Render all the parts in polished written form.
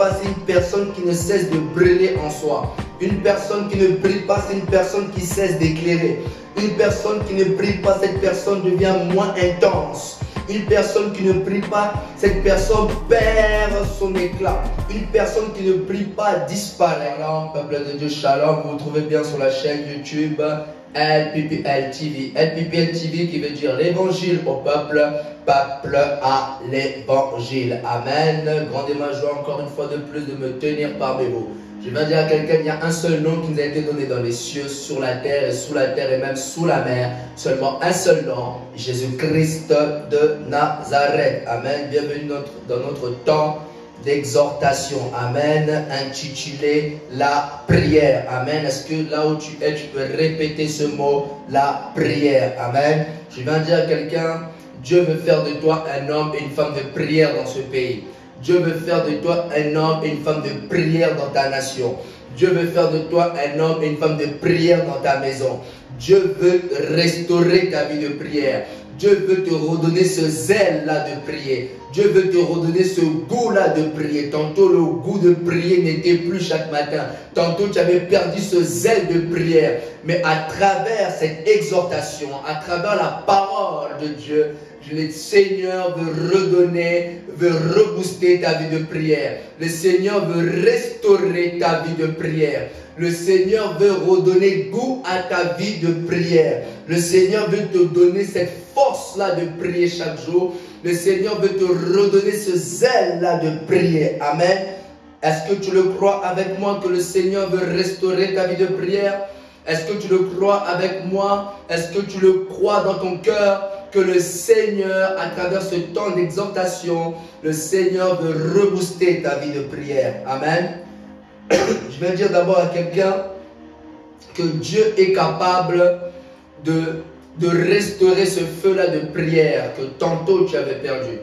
pas, c'est une personne qui ne cesse de brûler en soi. Une personne qui ne brille pas, c'est une personne qui cesse d'éclairer. Une personne qui ne brille pas, cette personne devient moins intense. Une personne qui ne brille pas, cette personne perd son éclat. Une personne qui ne brille pas disparaît. Alors, peuple de Dieu, shalom, vous vous trouvez bien sur la chaîne YouTube LPPL TV. LPPL TV qui veut dire l'évangile au peuple, peuple à l'évangile. Amen. Grandement joie encore une fois de plus de me tenir parmi vous. Je vais dire à quelqu'un, il y a un seul nom qui nous a été donné dans les cieux, sur la terre et sous la terre et même sous la mer. Seulement un seul nom, Jésus-Christ de Nazareth. Amen. Bienvenue dans notre temps d'exhortation. Amen. Intitulé la prière. Amen. Est-ce que là où tu es, tu peux répéter ce mot, la prière. Amen. Je viens dire à quelqu'un, Dieu veut faire de toi un homme et une femme de prière dans ce pays. Dieu veut faire de toi un homme et une femme de prière dans ta nation. Dieu veut faire de toi un homme et une femme de prière dans ta maison. Dieu veut restaurer ta vie de prière. Dieu veut te redonner ce zèle-là de prier. Dieu veut te redonner ce goût-là de prier. Tantôt, le goût de prier n'était plus chaque matin. Tantôt, tu avais perdu ce zèle de prière. Mais à travers cette exhortation, à travers la parole de Dieu, le Seigneur veut redonner, veut rebooster ta vie de prière. Le Seigneur veut restaurer ta vie de prière. Le Seigneur veut redonner goût à ta vie de prière. Le Seigneur veut te donner cette force-là de prier chaque jour. Le Seigneur veut te redonner ce zèle-là de prier. Amen. Est-ce que tu le crois avec moi que le Seigneur veut restaurer ta vie de prière? Est-ce que tu le crois avec moi? Est-ce que tu le crois dans ton cœur que le Seigneur, à travers ce temps d'exhortation, le Seigneur veut rebooster ta vie de prière? Amen. Je vais dire d'abord à quelqu'un que Dieu est capable de restaurer ce feu-là de prière que tantôt tu avais perdu.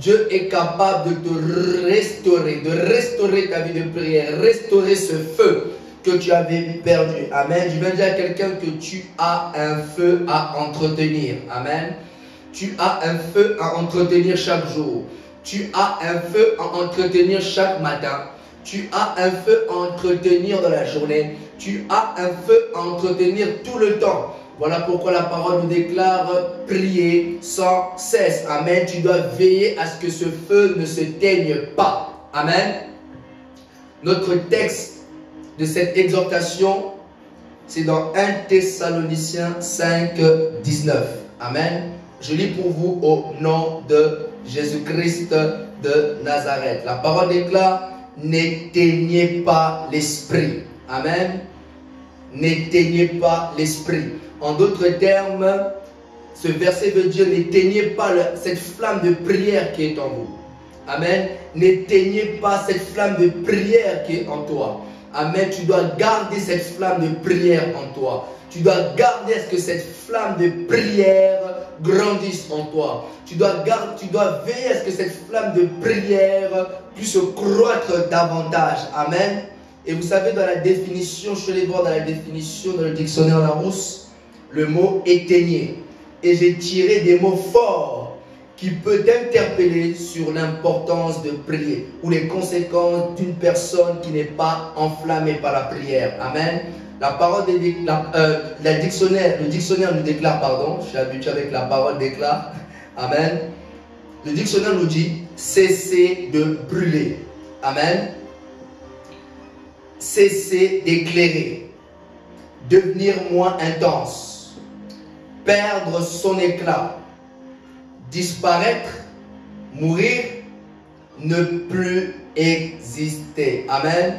Dieu est capable de te restaurer ta vie de prière, restaurer ce feu que tu avais perdu. Amen. Je vais dire à quelqu'un que tu as un feu à entretenir. Amen. Tu as un feu à entretenir chaque jour. Tu as un feu à entretenir chaque matin. Tu as un feu à entretenir dans la journée. Tu as un feu à entretenir tout le temps. Voilà pourquoi la parole nous déclare prier sans cesse. Amen. Tu dois veiller à ce que ce feu ne se teigne pas. Amen. Notre texte de cette exhortation, c'est dans 1 Thessaloniciens 5, 19. Amen. Je lis pour vous au nom de Jésus-Christ de Nazareth. La parole déclare, n'éteignez pas l'esprit. Amen. N'éteignez pas l'esprit. En d'autres termes, ce verset veut dire, n'éteignez pas cette flamme de prière qui est en vous. Amen. N'éteignez pas cette flamme de prière qui est en toi. Amen. Tu dois garder cette flamme de prière en toi. Tu dois garder à ce que cette flamme de prière grandisse en toi. Tu dois veiller à ce que cette flamme de prière puisse croître davantage. Amen. Et vous savez, dans la définition, je suis allé voir dans la définition dans le dictionnaire Larousse, le mot éteignez. Et j'ai tiré des mots forts qui peuvent t'interpeller sur l'importance de prier ou les conséquences d'une personne qui n'est pas enflammée par la prière. Amen. La parole le dictionnaire nous déclare, pardon, je suis habitué avec la parole déclare. Amen. Le dictionnaire nous dit cesser de brûler. Amen. Cesser d'éclairer. Devenir moins intense. Perdre son éclat. Disparaître, mourir, ne plus exister. Amen.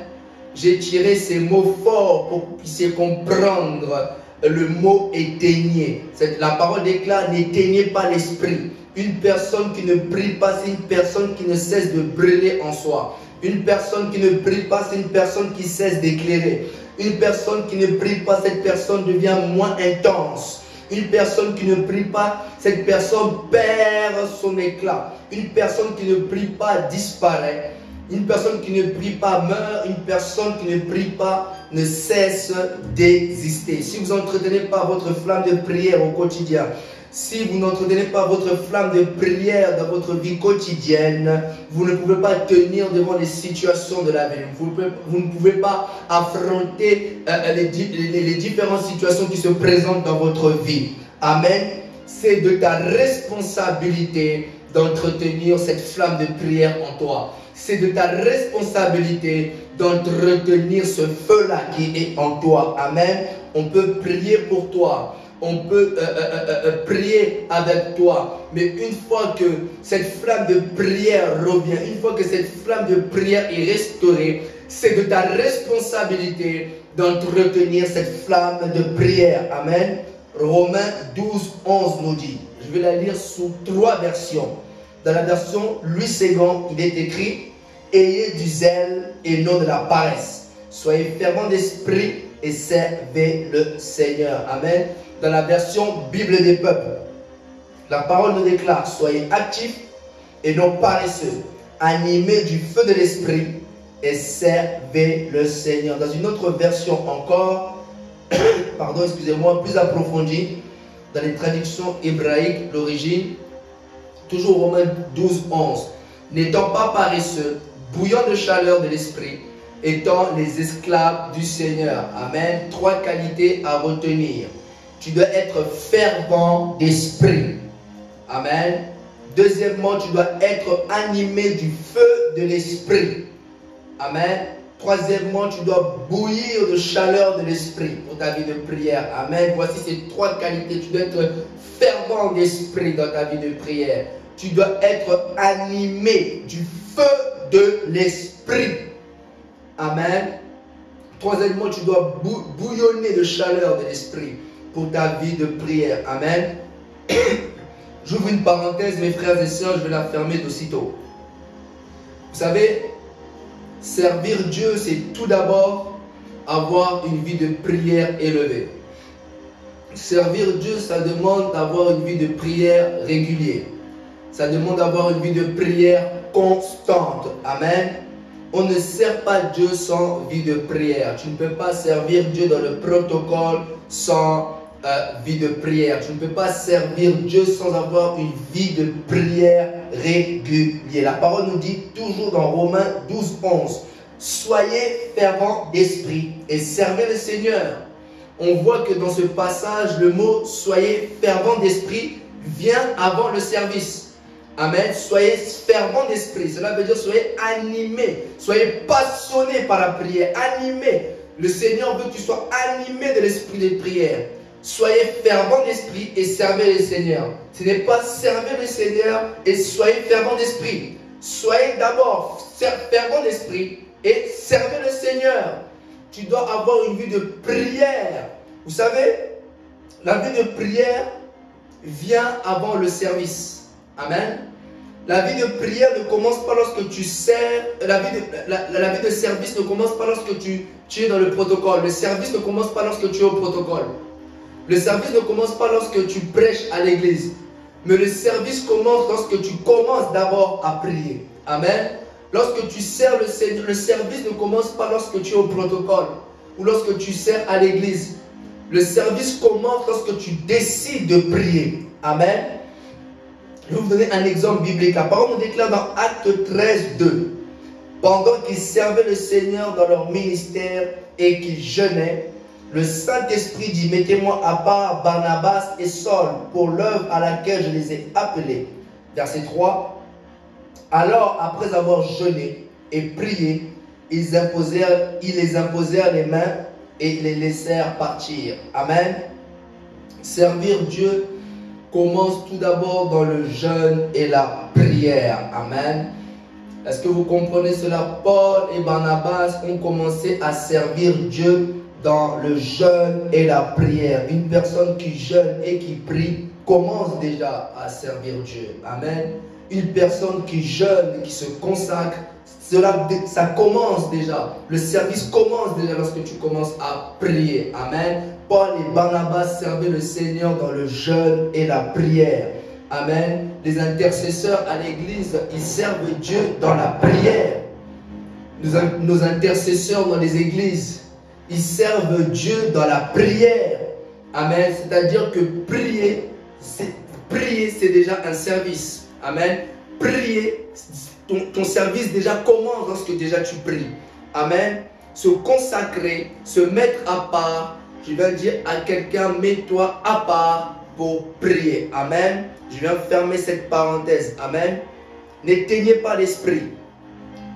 J'ai tiré ces mots forts pour que vous puissiez comprendre le mot éteigner. La parole déclare, n'éteignez pas l'esprit. Une personne qui ne brille pas, c'est une personne qui ne cesse de brûler en soi. Une personne qui ne brille pas, c'est une personne qui cesse d'éclairer. Une personne qui ne brille pas, cette personne devient moins intense. Une personne qui ne brille pas, cette personne perd son éclat. Une personne qui ne brille pas disparaît. Une personne qui ne brille pas meurt. Une personne qui ne brille pas ne cesse d'exister. Si vous n'entretenez pas votre flamme de prière au quotidien, Si vous n'entretenez pas votre flamme de prière dans votre vie quotidienne, vous ne pouvez pas tenir devant les situations de la vie. Vous ne pouvez pas affronter les différentes situations qui se présentent dans votre vie. Amen. C'est de ta responsabilité d'entretenir cette flamme de prière en toi. C'est de ta responsabilité d'entretenir ce feu-là qui est en toi. Amen. On peut prier pour toi. On peut prier avec toi. Mais une fois que cette flamme de prière revient, une fois que cette flamme de prière est restaurée, c'est de ta responsabilité d'entretenir cette flamme de prière. Amen. Romains 12, 11 nous dit, je vais la lire sous 3 versions. Dans la version Louis II, il est écrit, ayez du zèle et non de la paresse. Soyez fervents d'esprit et servez le Seigneur. Amen. Dans la version Bible des peuples, la parole nous déclare, soyez actifs et non paresseux, animés du feu de l'esprit et servez le Seigneur. Dans une autre version encore, pardon, excusez-moi, plus approfondie, dans les traductions hébraïques d'origine, toujours Romains 12, 11, n'étant pas paresseux, bouillant de chaleur de l'esprit, étant les esclaves du Seigneur. Amen. 3 qualités à retenir. Tu dois être fervent d'esprit. Amen. Deuxièmement, tu dois être animé du feu de l'esprit. Amen. Troisièmement, tu dois bouillir de chaleur de l'esprit pour ta vie de prière. Amen. Voici ces 3 qualités. Tu dois être fervent d'esprit dans ta vie de prière. Tu dois être animé du feu de l'esprit. Amen. Troisièmement, tu dois bouillonner de chaleur de l'esprit pour ta vie de prière. Amen. J'ouvre une parenthèse, mes frères et sœurs, je vais la fermer d'aussitôt. Vous savez, servir Dieu, c'est tout d'abord avoir une vie de prière élevée. Servir Dieu, ça demande d'avoir une vie de prière régulière. Ça demande d'avoir une vie de prière constante. Amen. On ne sert pas Dieu sans vie de prière. Tu ne peux pas servir Dieu dans le protocole sans vie de prière. Tu ne peux pas servir Dieu sans avoir une vie de prière régulière. La parole nous dit toujours dans Romains 12, 11, soyez fervents d'esprit et servez le Seigneur. On voit que dans ce passage, le mot soyez fervents d'esprit vient avant le service. Amen. Soyez fervents d'esprit. Cela veut dire soyez animés. Soyez passionnés par la prière. Animés. Le Seigneur veut que tu sois animé de l'esprit de prière. Soyez fervents d'esprit et servez le Seigneur. Ce n'est pas servir le Seigneur et soyez fervents d'esprit. Soyez d'abord fervents d'esprit et servez le Seigneur. Tu dois avoir une vie de prière. Vous savez, la vie de prière vient avant le service. Amen. La vie de prière ne commence pas lorsque tu sers. La vie de service ne commence pas lorsque tu es dans le protocole. Le service ne commence pas lorsque tu es au protocole. Le service ne commence pas lorsque tu prêches à l'église. Mais le service commence lorsque tu commences d'abord à prier. Amen. Lorsque tu sers le Seigneur, le service ne commence pas lorsque tu es au protocole ou lorsque tu sers à l'église. Le service commence lorsque tu décides de prier. Amen. Je vais vous donner un exemple biblique. La parole nous déclare dans Actes 13, 2. Pendant qu'ils servaient le Seigneur dans leur ministère et qu'ils jeûnaient, le Saint-Esprit dit, mettez-moi à part Barnabas et Saul pour l'œuvre à laquelle je les ai appelés. Verset 3. Alors, après avoir jeûné et prié, ils les imposèrent les mains et les laissèrent partir. Amen. Servir Dieu commence tout d'abord dans le jeûne et la prière. Amen. Est-ce que vous comprenez cela? Paul et Barnabas ont commencé à servir Dieu dans le jeûne et la prière. Une personne qui jeûne et qui prie commence déjà à servir Dieu. Amen. Une personne qui jeûne et qui se consacre, ça commence déjà. Le service commence déjà lorsque tu commences à prier. Amen. Paul et Barnabas servaient le Seigneur dans le jeûne et la prière. Amen. Les intercesseurs à l'église, ils servent Dieu dans la prière. Nos intercesseurs dans les églises, ils servent Dieu dans la prière. Amen. C'est-à-dire que prier, Prier, c'est déjà un service. Amen. Prier, ton service déjà commence lorsque déjà tu pries. Amen. Se consacrer, se mettre à part. Je viens dire à quelqu'un, mets-toi à part pour prier. Amen. Je viens fermer cette parenthèse. Amen. N'éteignez pas l'esprit.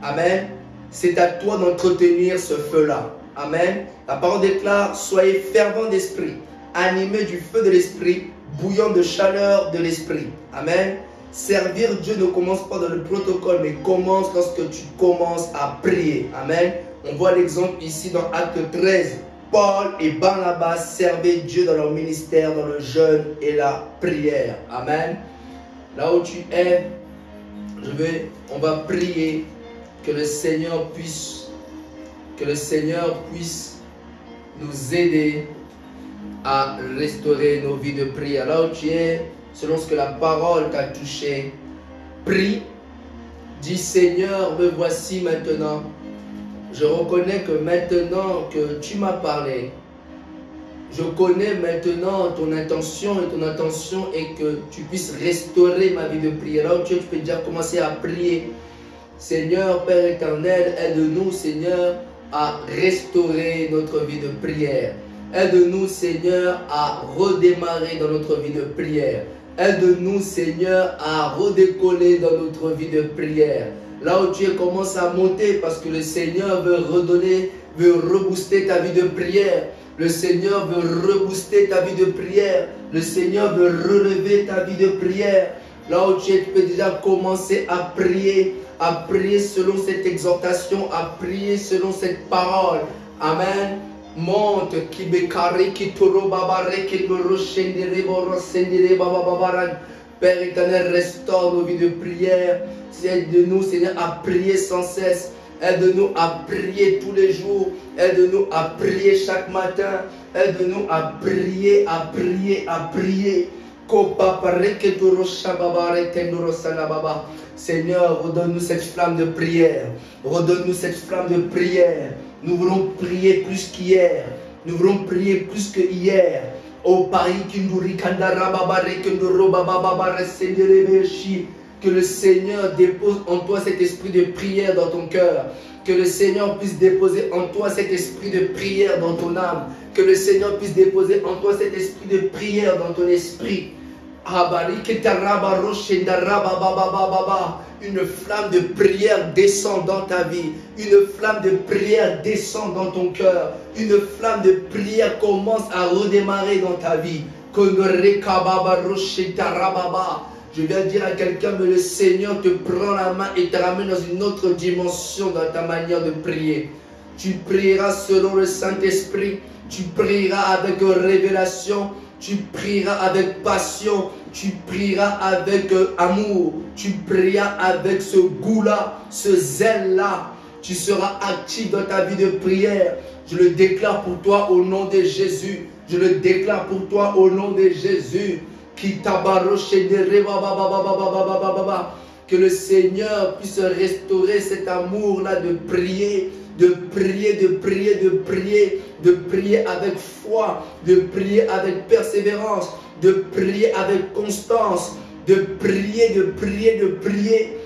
Amen. C'est à toi d'entretenir ce feu-là. Amen. La parole déclare, soyez fervents d'esprit, animés du feu de l'esprit, bouillant de chaleur de l'esprit. Amen. Servir Dieu ne commence pas dans le protocole, mais commence lorsque tu commences à prier. Amen. On voit l'exemple ici dans Acte 13. Paul et Barnabas servaient Dieu dans leur ministère, dans le jeûne et la prière. Amen. Là où tu es, on va prier que le Seigneur puisse nous aider à restaurer nos vies de prière. Là où tu es, selon ce que la parole t'a touché, prie, dis Seigneur, me voici maintenant. Je reconnais que maintenant que tu m'as parlé, je connais maintenant ton intention et ton intention est que tu puisses restaurer ma vie de prière. Là où tu es, tu peux déjà commencer à prier. Seigneur, Père éternel, aide-nous, Seigneur, à restaurer notre vie de prière. Aide-nous, Seigneur, à redémarrer dans notre vie de prière. Aide-nous, Seigneur, à redécoller dans notre vie de prière. Là où tu es, commence à monter parce que le Seigneur veut redonner, veut rebooster ta vie de prière. Le Seigneur veut rebooster ta vie de prière. Le Seigneur veut relever ta vie de prière. Là où tu es, tu peux déjà commencer à prier selon cette exhortation, à prier selon cette parole. Amen. Monte, qui bekare, qui toro babare, qui boro shendere, boro sendere, bababaran. Père éternel, restaure nos vies de prière. Aide-nous, Seigneur, à prier sans cesse. Aide-nous à prier tous les jours. Aide-nous à prier chaque matin. Aide-nous à prier, à prier, à prier. Seigneur, redonne-nous cette flamme de prière. Redonne-nous cette flamme de prière. Nous voulons prier plus qu'hier. Nous voulons prier plus que hier. Oh Paris, que le Seigneur dépose en toi cet esprit de prière dans ton cœur. Que le Seigneur puisse déposer en toi cet esprit de prière dans ton âme. Que le Seigneur puisse déposer en toi cet esprit de prière dans ton esprit. Une flamme de prière descend dans ta vie. Une flamme de prière descend dans ton cœur. Une flamme de prière commence à redémarrer dans ta vie. Je viens dire à quelqu'un, mais le Seigneur te prend la main et te ramène dans une autre dimension dans ta manière de prier. Tu prieras selon le Saint-Esprit. Tu prieras avec révélation. Tu prieras avec passion. Tu prieras avec amour. Tu prieras avec ce goût-là, ce zèle-là. Tu seras actif dans ta vie de prière. Je le déclare pour toi au nom de Jésus. Je le déclare pour toi au nom de Jésus. Que le Seigneur puisse restaurer cet amour-là de prier. De prier, de prier, de prier, de prier avec foi, de prier avec persévérance, de prier avec constance, de prier, de prier, de prier.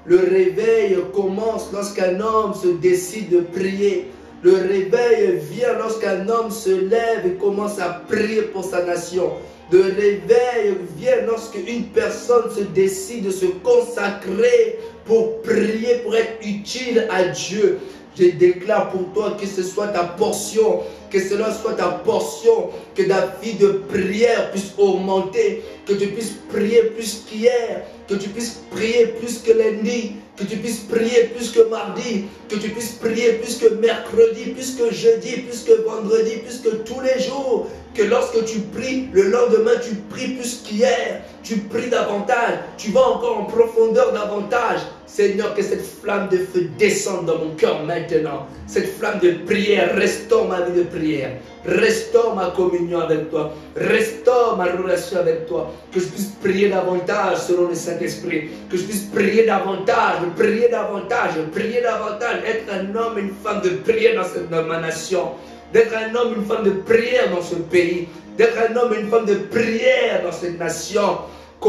Le réveil commence lorsqu'un homme se décide de prier. Le réveil vient lorsqu'un homme se lève et commence à prier pour sa nation. Le réveil vient lorsque une personne se décide de se consacrer pour prier, pour être utile à Dieu. Je déclare pour toi que ce soit ta portion, que cela soit ta portion, que ta vie de prière puisse augmenter, que tu puisses prier plus qu'hier, que tu puisses prier plus que lundi, que tu puisses prier plus que mardi, que tu puisses prier plus que mercredi, plus que jeudi, plus que vendredi, plus que tous les jours. Que lorsque tu pries, le lendemain tu pries plus qu'hier, tu pries davantage, tu vas encore en profondeur davantage. Seigneur, que cette flamme de feu descende dans mon cœur maintenant. Cette flamme de prière, restaure ma vie de prière. Restaure ma communion avec toi. Restaure ma relation avec toi. Que je puisse prier davantage selon le Saint-Esprit. Que je puisse prier davantage, prier davantage, prier davantage. Être un homme, une femme de prière dans ma nation. d'être un homme, une femme de prière dans ce pays, d'être un homme, une femme de prière dans cette nation. Un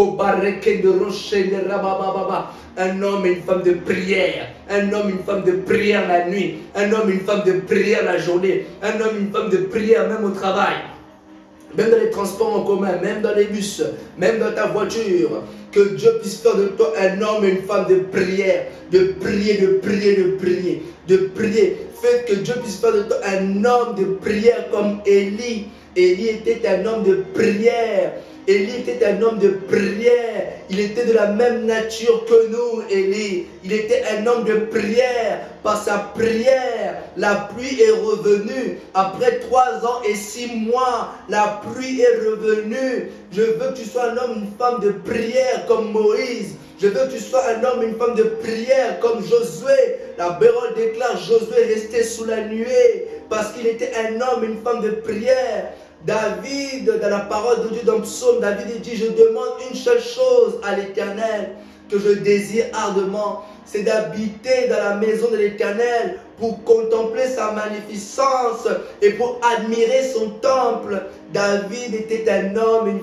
homme et une femme de prière, un homme, une femme de prière la nuit, un homme, une femme de prière la journée, un homme, une femme de prière même au travail, même dans les transports en commun, même dans les bus, même dans ta voiture. Que Dieu puisse faire de toi un homme et une femme de prière, de prier, de prier, de prier, de prier. Faites que Dieu puisse faire de toi un homme de prière comme Élie. Élie était un homme de prière. Élie était un homme de prière. Il était de la même nature que nous, Élie. Il était un homme de prière. Par sa prière, la pluie est revenue. Après 3 ans et 6 mois, la pluie est revenue. Je veux que tu sois un homme, une femme de prière comme Moïse. Je veux que tu sois un homme, une femme de prière comme Josué. La Parole déclare Josué restait sous la nuée parce qu'il était un homme, une femme de prière. David, dans la parole de Dieu, dans le psaume, David dit, je demande une seule chose à l'Éternel que je désire ardemment, c'est d'habiter dans la maison de l'Éternel pour contempler sa magnificence et pour admirer son temple. David était un homme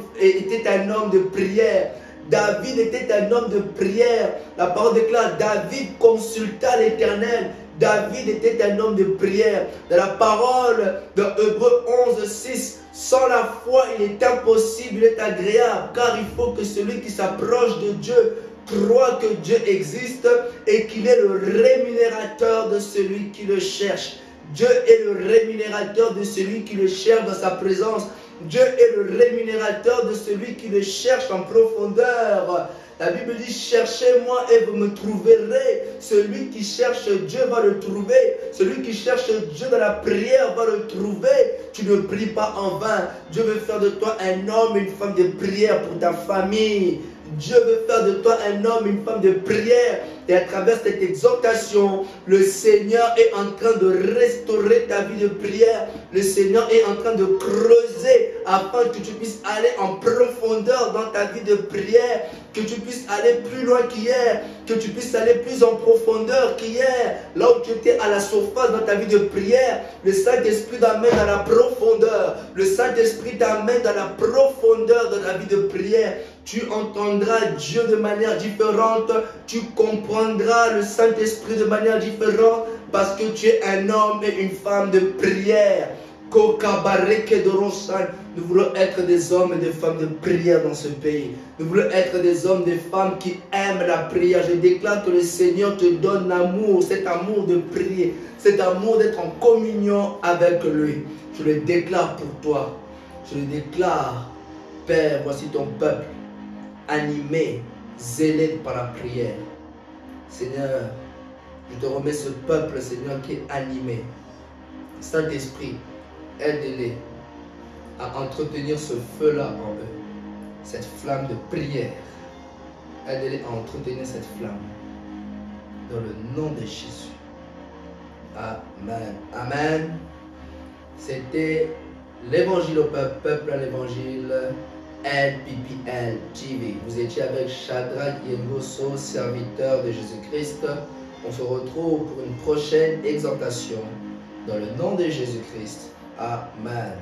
de prière. David était un homme de prière. La parole déclare, David consulta l'Éternel. David était un homme de prière. Dans la parole de Hébreux 11:6, sans la foi, il est impossible d'être agréable, car il faut que celui qui s'approche de Dieu croit que Dieu existe et qu'il est le rémunérateur de celui qui le cherche. Dieu est le rémunérateur de celui qui le cherche dans sa présence. Dieu est le rémunérateur de celui qui le cherche en profondeur. La Bible dit, cherchez-moi et vous me trouverez. Celui qui cherche Dieu va le trouver. Celui qui cherche Dieu dans la prière va le trouver. Tu ne pries pas en vain. Dieu veut faire de toi un homme et une femme de prière pour ta famille. Dieu veut faire de toi un homme, une femme de prière. Et à travers cette exhortation, le Seigneur est en train de restaurer ta vie de prière. Le Seigneur est en train de creuser afin que tu puisses aller en profondeur dans ta vie de prière. Que tu puisses aller plus loin qu'hier. Que tu puisses aller plus en profondeur qu'hier. Là où tu étais à la surface dans ta vie de prière, le Saint-Esprit t'amène dans la profondeur. Le Saint-Esprit t'amène dans la profondeur de ta vie de prière. Tu entendras Dieu de manière différente. Tu comprendras le Saint-Esprit de manière différente parce que tu es un homme et une femme de prière. Nous voulons être des hommes et des femmes de prière dans ce pays. Nous voulons être des hommes et des femmes qui aiment la prière. Je déclare que le Seigneur te donne l'amour, cet amour de prier, cet amour d'être en communion avec lui. Je le déclare pour toi. Je le déclare, Père, voici ton peuple, animé, zélé par la prière. Seigneur, je te remets ce peuple, Seigneur, qui est animé. Saint-Esprit, aide-les à entretenir ce feu-là en eux, cette flamme de prière. Aide-les à entretenir cette flamme. Dans le nom de Jésus. Amen. Amen. C'était l'évangile au peuple, peuple à l'évangile, LPPL TV. Vous étiez avec Shadrach Yengoso, serviteur de Jésus-Christ. On se retrouve pour une prochaine exhortation. Dans le nom de Jésus-Christ. Amen.